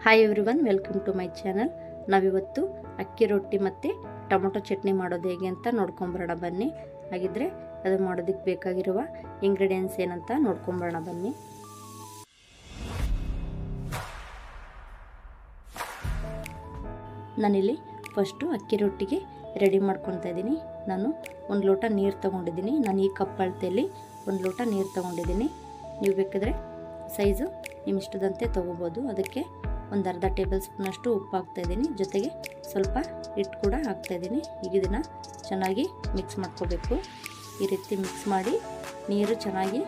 Hi everyone, welcome to my channel. ನಾವಿವತ್ತು ಅಕ್ಕಿ ರೊಟ್ಟಿ ಮತ್ತು ಟೊಮೊಟೊ ಚಟ್ನಿ ಮಾಡೋದು ಹೇಗೆ ಅಂತ ನೋಡ್ಕೊಂಬರೋಣ ಬನ್ನಿ. ಹಾಗಿದ್ರೆ ಅದು ಮಾಡೋದಕ್ಕೆ ಬೇಕಾಗಿರುವ ಇಂಗ್ರೀಡಿಯೆಂಟ್ಸ್ ಏನಂತ ನೋಡ್ಕೊಂಬರೋಣ ಬನ್ನಿ. ನಾನಿಲ್ಲಿ ಫಸ್ಟು ಅಕ್ಕಿ ರೊಟ್ಟಿಗೆ ರೆಡಿ ಮಾಡ್ಕೊತಾ ಇದ್ದೀನಿ. ನಾನು ಒಂದು ಲೋಟ ನೀರು ತೊಗೊಂಡಿದ್ದೀನಿ. ನಾನು ಈ ಕಪ್ ಅಳತೆಯಲ್ಲಿ ಒಂದು ಲೋಟ ನೀರು ತೊಗೊಂಡಿದ್ದೀನಿ. ನೀವು ಬೇಕಾದರೆ ಸೈಜು ನಿಮ್ಮ ಇಷ್ಟದಂತೆ ತೊಗೋಬೋದು. ಅದಕ್ಕೆ ಒಂದು ಅರ್ಧ ಟೇಬಲ್ ಸ್ಪೂನಷ್ಟು ಉಪ್ಪು ಹಾಕ್ತಾಯಿದ್ದೀನಿ, ಜೊತೆಗೆ ಸ್ವಲ್ಪ ಹಿಟ್ಟು ಕೂಡ ಹಾಕ್ತಾಯಿದ್ದೀನಿ. ಈಗ ಇದನ್ನು ಚೆನ್ನಾಗಿ ಮಿಕ್ಸ್ ಮಾಡ್ಕೋಬೇಕು. ಈ ರೀತಿ ಮಿಕ್ಸ್ ಮಾಡಿ ನೀರು ಚೆನ್ನಾಗಿ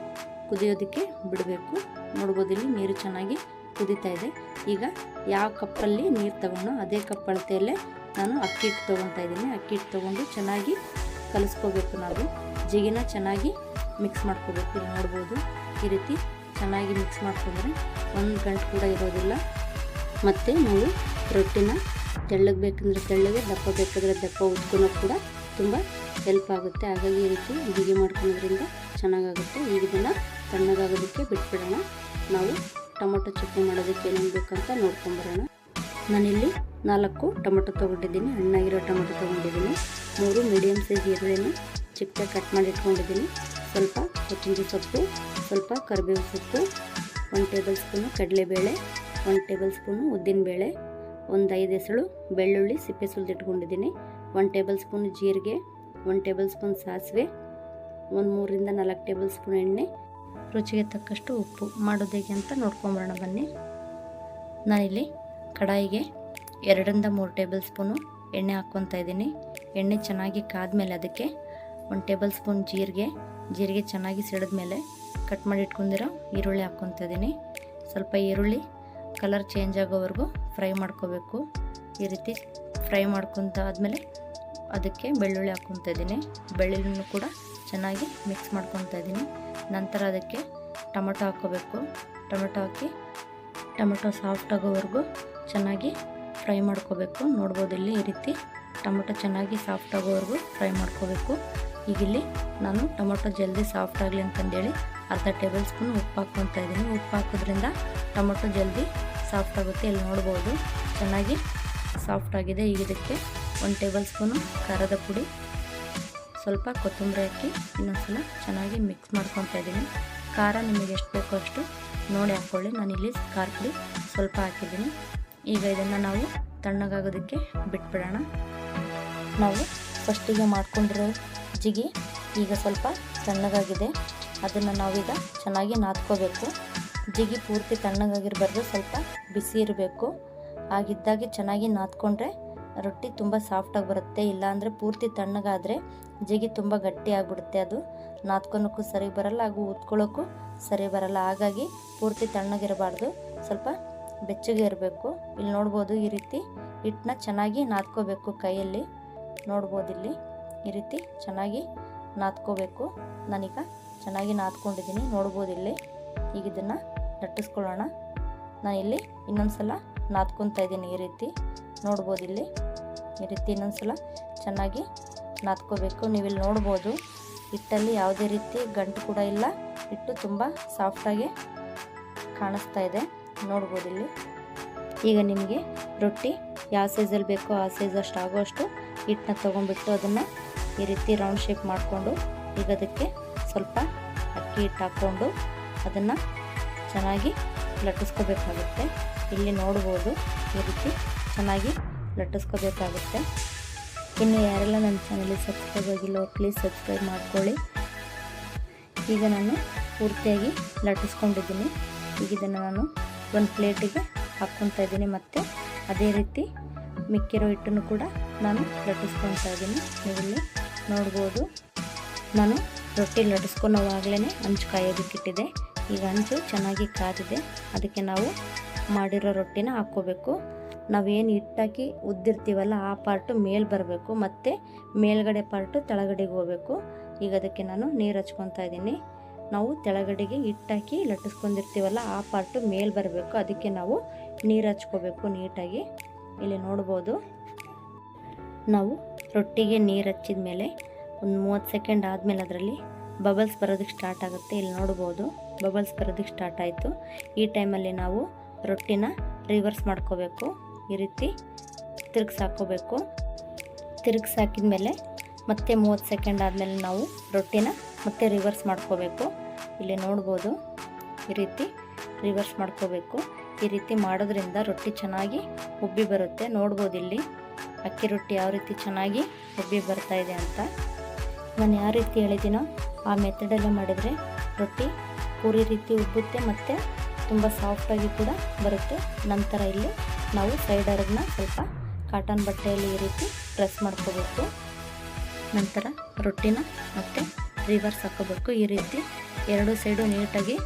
ಕುದಿಯೋದಕ್ಕೆ ಬಿಡಬೇಕು. ನೋಡ್ಬೋದು, ಇಲ್ಲಿ ನೀರು ಚೆನ್ನಾಗಿ ಕುದೀತಾ ಇದೆ. ಈಗ ಯಾವ ಕಪ್ಪಲ್ಲಿ ನೀರು ತೊಗೊಂಡು ಅದೇ ಕಪ್ ಅಳತೆಯಲ್ಲೇ ನಾನು ಅಕ್ಕಿ ಹಿಟ್ಟು ತೊಗೊತಾ ಇದ್ದೀನಿ. ಅಕ್ಕಿ ಹಿಟ್ಟು ತೊಗೊಂಡು ಚೆನ್ನಾಗಿ ಕಲಿಸ್ಕೋಬೇಕು. ನಾವು ಜಿಗಿನ ಚೆನ್ನಾಗಿ ಮಿಕ್ಸ್ ಮಾಡ್ಕೋಬೇಕು. ಇಲ್ಲಿ ನೋಡ್ಬೋದು, ಈ ರೀತಿ ಚೆನ್ನಾಗಿ ಮಿಕ್ಸ್ ಮಾಡ್ಕೊಂಡ್ರೆ ಒಂದು ಗಂಟೆ ಕೂಡ ಇರೋದಿಲ್ಲ. ಮತ್ತು ನಾವು ರೊಟ್ಟಿನ ತೆಳ್ಳಗೆ ಬೇಕಂದರೆ ತೆಳ್ಳಗೆ, ದಪ್ಪ ಬೇಕಾದರೆ ದಪ್ಪ ಉದ್ಕೊಳೋಕೆ ಕೂಡ ತುಂಬ ಹೆಲ್ಪ್ ಆಗುತ್ತೆ. ಹಾಗಾಗಿ ಈ ರೀತಿ ಬಿಗಿ ಮಾಡ್ಕೊಳ್ಳೋದ್ರಿಂದ ಚೆನ್ನಾಗಾಗುತ್ತೆ. ಈಗ ಇದನ್ನು ತಣ್ಣಗಾಗೋದಕ್ಕೆ ಬಿಟ್ಬಿಡೋಣ. ನಾವು ಟೊಮೊಟೊ ಚಟ್ನಿ ಮಾಡೋದಕ್ಕೆ ಏನೇನು ಬೇಕಂತ ನೋಡ್ಕೊಂಬರೋಣ. ನಾನಿಲ್ಲಿ 4 ಟೊಮೊಟೊ ತೊಗೊಂಡಿದ್ದೀನಿ, ಹಣ್ಣಾಗಿರೋ ಟೊಮೊಟೊ ತೊಗೊಂಡಿದ್ದೀನಿ. 3 ಮೀಡಿಯಮ್ ಸೈಜ್ ಈರುಳ್ಳಿನ ಚಿಕ್ಕದಾಗಿ ಕಟ್ ಮಾಡಿ ಇಟ್ಕೊಂಡಿದ್ದೀನಿ. ಸ್ವಲ್ಪ ಕೊತ್ತಂಬರಿ ಸೊಪ್ಪು, ಸ್ವಲ್ಪ ಕರಿಬೇವು ಸೊಪ್ಪು, 1 ಟೇಬಲ್ ಸ್ಪೂನು ಕಡಲೆಬೇಳೆ, 1 ಟೇಬಲ್ ಸ್ಪೂನು ಉದ್ದಿನಬೇಳೆ, ಒಂದು 5 ಎಸಳು ಬೆಳ್ಳುಳ್ಳಿ ಸಿಪ್ಪೆ ಸುಲಿದಿಟ್ಕೊಂಡಿದ್ದೀನಿ, 1 ಟೇಬಲ್ ಸ್ಪೂನ್ ಜೀರಿಗೆ, 1 ಟೇಬಲ್ ಸ್ಪೂನ್ ಸಾಸಿವೆ, 3 ರಿಂದ 4 ಟೇಬಲ್ ಸ್ಪೂನ್ ಎಣ್ಣೆ, ರುಚಿಗೆ ತಕ್ಕಷ್ಟು ಉಪ್ಪು. ಮಾಡೋದು ಹೇಗೆ ಅಂತ ನೋಡ್ಕೊಂಬರೋಣ ಬನ್ನಿ. ನಾನಿಲ್ಲಿ ಕಡಾಯಿಗೆ 2 ರಿಂದ 3 ಟೇಬಲ್ ಸ್ಪೂನು ಎಣ್ಣೆ ಹಾಕ್ಕೊತಾ ಇದ್ದೀನಿ. ಎಣ್ಣೆ ಚೆನ್ನಾಗಿ ಕಾದ್ಮೇಲೆ ಅದಕ್ಕೆ 1 ಟೇಬಲ್ ಸ್ಪೂನ್ ಜೀರಿಗೆ ಚೆನ್ನಾಗಿ ಸಿಡಿದ್ಮೇಲೆ ಕಟ್ ಮಾಡಿ ಇಟ್ಕೊಂಡಿರೋ ಈರುಳ್ಳಿ ಹಾಕ್ಕೊತಾ ಇದ್ದೀನಿ. ಸ್ವಲ್ಪ ಈರುಳ್ಳಿ ಕಲರ್ ಚೇಂಜ್ ಆಗೋವರೆಗೂ ಫ್ರೈ ಮಾಡ್ಕೋಬೇಕು. ಈ ರೀತಿ ಫ್ರೈ ಮಾಡ್ಕೊತ ಆದಮೇಲೆ ಅದಕ್ಕೆ ಬೆಳ್ಳುಳ್ಳಿ ಹಾಕ್ಕೊತಾ ಇದ್ದೀನಿ. ಬೆಳ್ಳುಳ್ಳಿನೂ ಕೂಡ ಚೆನ್ನಾಗಿ ಮಿಕ್ಸ್ ಮಾಡ್ಕೊತಾ ಇದ್ದೀನಿ. ನಂತರ ಅದಕ್ಕೆ ಟೊಮೊಟೊ ಹಾಕ್ಕೋಬೇಕು. ಟೊಮೊಟೊ ಹಾಕಿ ಟೊಮೊಟೊ ಸಾಫ್ಟ್ ಆಗೋವರೆಗೂ ಚೆನ್ನಾಗಿ ಫ್ರೈ ಮಾಡ್ಕೋಬೇಕು. ನೋಡ್ಬೋದು, ಇಲ್ಲಿ ಈ ರೀತಿ ಟೊಮೊಟೊ ಚೆನ್ನಾಗಿ ಸಾಫ್ಟ್ ಆಗೋವರೆಗೂ ಫ್ರೈ ಮಾಡ್ಕೋಬೇಕು. ಈಗಿಲ್ಲಿ ನಾನು ಟೊಮೊಟೊ ಜಲ್ದಿ ಸಾಫ್ಟ್ ಆಗಲಿ ಅಂತಂದೇಳಿ ಅರ್ಧ ಟೇಬಲ್ ಸ್ಪೂನ್ ಉಪ್ಪು ಹಾಕ್ಕೊತಾ ಇದ್ದೀನಿ. ಉಪ್ಪು ಹಾಕೋದ್ರಿಂದ ಟೊಮೊಟೊ ಜಲ್ದಿ ಸಾಫ್ಟ್ ಆಗುತ್ತೆ. ಇಲ್ಲಿ ನೋಡ್ಬೋದು, ಚೆನ್ನಾಗಿ ಸಾಫ್ಟ್ ಆಗಿದೆ. ಈಗ ಇದಕ್ಕೆ 1 ಟೇಬಲ್ ಸ್ಪೂನು ಖಾರದ ಪುಡಿ, ಸ್ವಲ್ಪ ಕೊತ್ತಂಬರಿ ಹಾಕಿ ಇನ್ನೊಂದ್ಸಲ ಚೆನ್ನಾಗಿ ಮಿಕ್ಸ್ ಮಾಡ್ಕೊತಾ ಇದ್ದೀನಿ. ಖಾರ ನಿಮಗೆ ಎಷ್ಟು ಬೇಕೋ ಅಷ್ಟು ನೋಡಿ ಹಾಕ್ಕೊಳ್ಳಿ. ನಾನಿಲ್ಲಿ ಖಾರ ಪುಡಿ ಸ್ವಲ್ಪ ಹಾಕಿದ್ದೀನಿ. ಈಗ ಇದನ್ನು ನಾವು ತಣ್ಣಗಾಗೋದಕ್ಕೆ ಬಿಟ್ಬಿಡೋಣ. ನಾವು ಫಸ್ಟಿಗೆ ಮಾಡ್ಕೊಂಡಿರೋ ಜಿಗಿ ಈಗ ಸ್ವಲ್ಪ ತಣ್ಣಗಾಗಿದೆ. ಅದನ್ನು ನಾವೀಗ ಚೆನ್ನಾಗಿ ನಾದ್ಕೋಬೇಕು. ಜಿಗಿ ಪೂರ್ತಿ ತಣ್ಣಗಾಗಿರಬಾರ್ದು, ಸ್ವಲ್ಪ ಬಿಸಿ ಇರಬೇಕು. ಆಗಿದ್ದಾಗೆ ಚೆನ್ನಾಗಿ ನಾದ್ಕೊಂಡ್ರೆ ರೊಟ್ಟಿ ತುಂಬ ಸಾಫ್ಟಾಗಿ ಬರುತ್ತೆ. ಇಲ್ಲಾಂದರೆ ಪೂರ್ತಿ ತಣ್ಣಗಾದರೆ ಜಿಗಿ ತುಂಬ ಗಟ್ಟಿ ಆಗಿಬಿಡುತ್ತೆ. ಅದು ನಾದ್ಕೊಳಕ್ಕೂ ಸರಿ ಬರಲ್ಲ, ಹಾಗೂ ಉತ್ಕೊಳ್ಳೋಕ್ಕೂ ಸರಿ ಬರಲ್ಲ. ಹಾಗಾಗಿ ಪೂರ್ತಿ ತಣ್ಣಗಿರಬಾರ್ದು, ಸ್ವಲ್ಪ ಬೆಚ್ಚಗೆ ಇರಬೇಕು. ಇಲ್ಲಿ ನೋಡ್ಬೋದು, ಈ ರೀತಿ ಹಿಟ್ಟನ್ನ ಚೆನ್ನಾಗಿ ನಾದ್ಕೋಬೇಕು ಕೈಯಲ್ಲಿ. ನೋಡ್ಬೋದು, ಇಲ್ಲಿ ಈ ರೀತಿ ಚೆನ್ನಾಗಿ ನಾದ್ಕೋಬೇಕು. ನಾನೀಗ ಚೆನ್ನಾಗಿ ನಾದ್ಕೊಂಡಿದ್ದೀನಿ. ನೋಡ್ಬೋದು, ಇಲ್ಲಿ ಈಗ ಇದನ್ನು ಲಟ್ಟಿಸ್ಕೊಳ್ಳೋಣ. ನಾನಿಲ್ಲಿ ಇನ್ನೊಂದು ಸಲ ನಾದ್ಕೊತಾ ಇದ್ದೀನಿ. ಈ ರೀತಿ ನೋಡ್ಬೋದು, ಇಲ್ಲಿ ಈ ರೀತಿ ಇನ್ನೊಂದು ಸಲ ಚೆನ್ನಾಗಿ ನಾದ್ಕೋಬೇಕು. ನೀವಿಲ್ಲಿ ನೋಡ್ಬೋದು, ಹಿಟ್ಟಲ್ಲಿ ಯಾವುದೇ ರೀತಿ ಗಂಟು ಕೂಡ ಇಲ್ಲ. ಹಿಟ್ಟು ತುಂಬ ಸಾಫ್ಟಾಗಿ ಕಾಣಿಸ್ತಾ ಇದೆ. ನೋಡ್ಬೋದು, ಇಲ್ಲಿ ಈಗ ನಿಮಗೆ ರೊಟ್ಟಿ ಯಾವ ಸೈಜಲ್ಲಿ ಬೇಕೋ ಆ ಸೈಜ್ ಅಷ್ಟು ಆಗೋಷ್ಟು ಹಿಟ್ಟನ್ನ ತೊಗೊಂಡ್ಬಿಟ್ಟು ಅದನ್ನು ಈ ರೀತಿ ರೌಂಡ್ ಶೇಪ್ ಮಾಡಿಕೊಂಡು ಈಗ ಅದಕ್ಕೆ ಸ್ವಲ್ಪ ಅಕ್ಕಿ ಹಿಟ್ಟು ಹಾಕ್ಕೊಂಡು ಅದನ್ನು ಚೆನ್ನಾಗಿ ಲಟ್ಟಿಸ್ಕೋಬೇಕಾಗುತ್ತೆ. ಇಲ್ಲಿ ನೋಡ್ಬೋದು, ಈ ರೀತಿ ಚೆನ್ನಾಗಿ ಲಟ್ಟಿಸ್ಕೋಬೇಕಾಗುತ್ತೆ. ಇನ್ನು ಯಾರೆಲ್ಲ ನನ್ನ ಚಾನಲ್ಗೆ ಸಬ್ಸ್ಕ್ರೈಬ್ ಆಗಿಲ್ಲೋ ಪ್ಲೀಸ್ ಸಬ್ಸ್ಕ್ರೈಬ್ ಮಾಡ್ಕೊಳ್ಳಿ. ಈಗ ನಾನು ಪೂರ್ತಿಯಾಗಿ ಲಟ್ಟಿಸ್ಕೊಂಡಿದ್ದೀನಿ. ಈಗ ಇದನ್ನು ನಾನು ಒಂದು ಪ್ಲೇಟಿಗೆ ಹಾಕ್ಕೊತಾ ಇದ್ದೀನಿ. ಮತ್ತು ಅದೇ ರೀತಿ ಮಿಕ್ಕಿರೋ ಹಿಟ್ಟನ್ನು ಕೂಡ ನಾನು ಲಟ್ಟಿಸ್ಕೊತಾ ಇದ್ದೀನಿ. ನೀವಿಲ್ಲಿ ನೋಡ್ಬೋದು, ನಾನು ರೊಟ್ಟಿ ಲಟ್ಟಿಸ್ಕೊಳೋವಾಗಲೇ ಹಂಚು ಕಾಯೋದಕ್ಕಿಟ್ಟಿದೆ. ಈಗ ಹಂಚು ಚೆನ್ನಾಗಿ ಕಾದಿದೆ. ಅದಕ್ಕೆ ನಾವು ಮಾಡಿರೋ ರೊಟ್ಟಿನ ಹಾಕ್ಕೋಬೇಕು. ನಾವೇನು ಹಿಟ್ಟಾಕಿ ಉದ್ದಿರ್ತೀವಲ್ಲ ಆ ಪಾರ್ಟು ಮೇಲೆ ಬರಬೇಕು, ಮತ್ತು ಮೇಲ್ಗಡೆ ಪಾರ್ಟು ತೆಳಗಡೆಗೆ ಹೋಗಬೇಕು. ಈಗ ಅದಕ್ಕೆ ನಾನು ನೀರು ಹಚ್ಕೊತಾ ಇದ್ದೀನಿ. ನಾವು ತೆಳಗಡೆಗೆ ಹಿಟ್ಟಾಕಿ ಲಟ್ಟಿಸ್ಕೊಂಡಿರ್ತೀವಲ್ಲ ಆ ಪಾರ್ಟು ಮೇಲೆ ಬರಬೇಕು. ಅದಕ್ಕೆ ನಾವು ನೀರು ಹಚ್ಕೋಬೇಕು ನೀಟಾಗಿ. ಇಲ್ಲಿ ನೋಡ್ಬೋದು, ನಾವು ರೊಟ್ಟಿಗೆ ನೀರು ಹಚ್ಚಿದ ಮೇಲೆ ಒಂದು 30 ಸೆಕೆಂಡ್ ಆದಮೇಲೆ ಅದರಲ್ಲಿ ಬಬಲ್ಸ್ ಬರೋದಕ್ಕೆ ಸ್ಟಾರ್ಟ್ ಆಗುತ್ತೆ. ಇಲ್ಲಿ ನೋಡ್ಬೋದು, ಬಬಲ್ಸ್ ಬರೋದಕ್ಕೆ ಸ್ಟಾರ್ಟ್ ಆಯಿತು. ಈ ಟೈಮಲ್ಲಿ ನಾವು ರೊಟ್ಟಿನ ರಿವರ್ಸ್ ಮಾಡ್ಕೋಬೇಕು. ಈ ರೀತಿ ತಿರುಗಿಸಾಕೋಬೇಕು. ತಿರುಗಿಸಾಕಿದ್ಮೇಲೆ ಮತ್ತೆ 30 ಸೆಕೆಂಡ್ ಆದಮೇಲೆ ನಾವು ರೊಟ್ಟಿನ ಮತ್ತೆ ರಿವರ್ಸ್ ಮಾಡ್ಕೋಬೇಕು. ಇಲ್ಲಿ ನೋಡ್ಬೋದು, ಈ ರೀತಿ ರಿವರ್ಸ್ ಮಾಡ್ಕೋಬೇಕು. ಈ ರೀತಿ ಮಾಡೋದ್ರಿಂದ ರೊಟ್ಟಿ ಚೆನ್ನಾಗಿ ಉಬ್ಬಿ ಬರುತ್ತೆ. ನೋಡ್ಬೋದು ಇಲ್ಲಿ ಅಕ್ಕಿ ರೊಟ್ಟಿ ಯಾವ ರೀತಿ ಚೆನ್ನಾಗಿ ಉಬ್ಬಿ ಬರ್ತಾ ಇದೆ ಅಂತ. ನಾನು ಯಾವ ರೀತಿ ಹೇಳಿದ್ದೀನೋ ಆ ಮೆಥಡಲ್ಲೇ ಮಾಡಿದರೆ ರೊಟ್ಟಿ ಪೂರಿ ರೀತಿ ಉಬ್ಬುತ್ತೆ ಮತ್ತು ತುಂಬ ಸಾಫ್ಟಾಗಿ ಕೂಡ ಬರುತ್ತೆ. ನಂತರ ಇಲ್ಲಿ ನಾವು ಸೈಡರ್ನ ಸ್ವಲ್ಪ ಕಾಟನ್ ಬಟ್ಟೆಯಲ್ಲಿ ಈ ರೀತಿ ಪ್ರೆಸ್ ಮಾಡ್ಕೋಬೇಕು. ನಂತರ ರೊಟ್ಟಿನ ಮತ್ತೆ ರಿವರ್ಸ್ ಹಾಕೋಬೇಕು. ಈ ರೀತಿ ಎರಡು ಸೈಡು ನೀಟಾಗಿ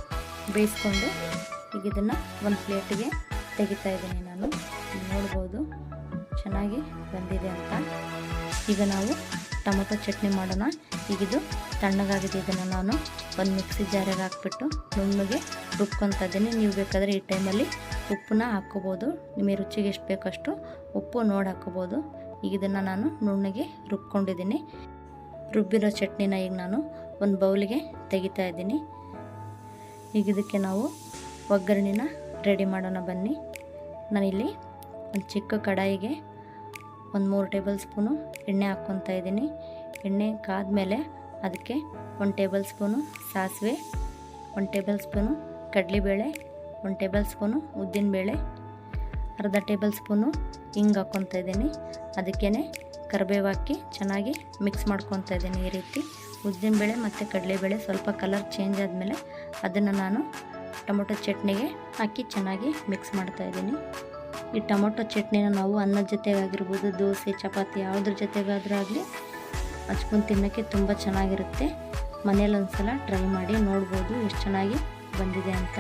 ಬೇಯಿಸ್ಕೊಂಡು ಈಗ ಇದನ್ನು ಒಂದು ಪ್ಲೇಟಿಗೆ ತೆಗಿತಾ ಇದ್ದೀನಿ ನಾನು. ನೋಡ್ಬೋದು ಚೆನ್ನಾಗಿ ಬಂದಿದೆ ಅಂತ. ಈಗ ನಾವು ಟೊಮೊಟೊ ಚಟ್ನಿ ಮಾಡೋಣ. ಈಗಿದು ತಣ್ಣಗಾಗಿದೆ. ಇದನ್ನು ನಾನು ಒಂದು ಮಿಕ್ಸಿ ಜಾರಿಗೆ ಹಾಕ್ಬಿಟ್ಟು ನುಣ್ಣಗೆ ರುಬ್ಕೊತಾ ಇದ್ದೀನಿ. ನೀವು ಬೇಕಾದರೆ ಈ ಟೈಮಲ್ಲಿ ಉಪ್ಪನ್ನ ಹಾಕ್ಕೋಬೋದು. ನಿಮಗೆ ರುಚಿಗೆ ಎಷ್ಟು ಬೇಕೋ ಅಷ್ಟು ಉಪ್ಪು ನೋಡಿ ಹಾಕ್ಕೋಬೋದು. ಈಗ ಇದನ್ನು ನಾನು ನುಣ್ಣಗೆ ರುಬ್ಕೊಂಡಿದ್ದೀನಿ. ರುಬ್ಬಿರೋ ಚಟ್ನಿನ ಈಗ ನಾನು ಒಂದು ಬೌಲಿಗೆ ತೆಗಿತಾ ಇದ್ದೀನಿ. ಈಗ ಇದಕ್ಕೆ ನಾವು ಒಗ್ಗರಣೆನ ರೆಡಿ ಮಾಡೋಣ ಬನ್ನಿ. ನಾನಿಲ್ಲಿ ಒಂದು ಚಿಕ್ಕ ಕಡಾಯಿಗೆ ಒಂದು 3 ಟೇಬಲ್ ಸ್ಪೂನು ಎಣ್ಣೆ ಹಾಕ್ಕೊತಾ ಇದ್ದೀನಿ. ಎಣ್ಣೆ ಕಾದ್ಮೇಲೆ ಅದಕ್ಕೆ 1 ಟೇಬಲ್ ಸ್ಪೂನು ಸಾಸಿವೆ, 1 ಟೇಬಲ್ ಸ್ಪೂನು ಕಡಲೆಬೇಳೆ, 1 ಟೇಬಲ್ ಸ್ಪೂನು ಉದ್ದಿನಬೇಳೆ, ಅರ್ಧ ಟೇಬಲ್ ಸ್ಪೂನು ಹಿಂಗೆ ಹಾಕ್ಕೊತಾ ಇದ್ದೀನಿ. ಅದಕ್ಕೇ ಕರಿಬೇವು ಹಾಕಿ ಚೆನ್ನಾಗಿ ಮಿಕ್ಸ್ ಮಾಡ್ಕೊತಾ ಇದ್ದೀನಿ. ಈ ರೀತಿ ಉದ್ದಿನಬೇಳೆ ಮತ್ತು ಕಡಲೆಬೇಳೆ ಸ್ವಲ್ಪ ಕಲರ್ ಚೇಂಜ್ ಆದಮೇಲೆ ಅದನ್ನು ನಾನು ಟೊಮೊಟೊ ಚಟ್ನಿಗೆ ಹಾಕಿ ಚೆನ್ನಾಗಿ ಮಿಕ್ಸ್ ಮಾಡ್ತಾಯಿದ್ದೀನಿ. ಈ ಟೊಮೊಟೊ ಚಟ್ನಿನ ನಾವು ಅನ್ನದ ಜೊತೆಗಾಗಿರ್ಬೋದು, ದೋಸೆ, ಚಪಾತಿ ಯಾವುದ್ರ ಜೊತೆಗಾದರೂ ಆಗಲಿ ಹಚ್ಕೊಂಡು ತಿನ್ನೋಕ್ಕೆ ತುಂಬ ಚೆನ್ನಾಗಿರುತ್ತೆ. ಮನೇಲಿ ಒಂದು ಸಲ ಟ್ರೈ ಮಾಡಿ ನೋಡ್ಬೋದು ಎಷ್ಟು ಚೆನ್ನಾಗಿ ಬಂದಿದೆ ಅಂತ.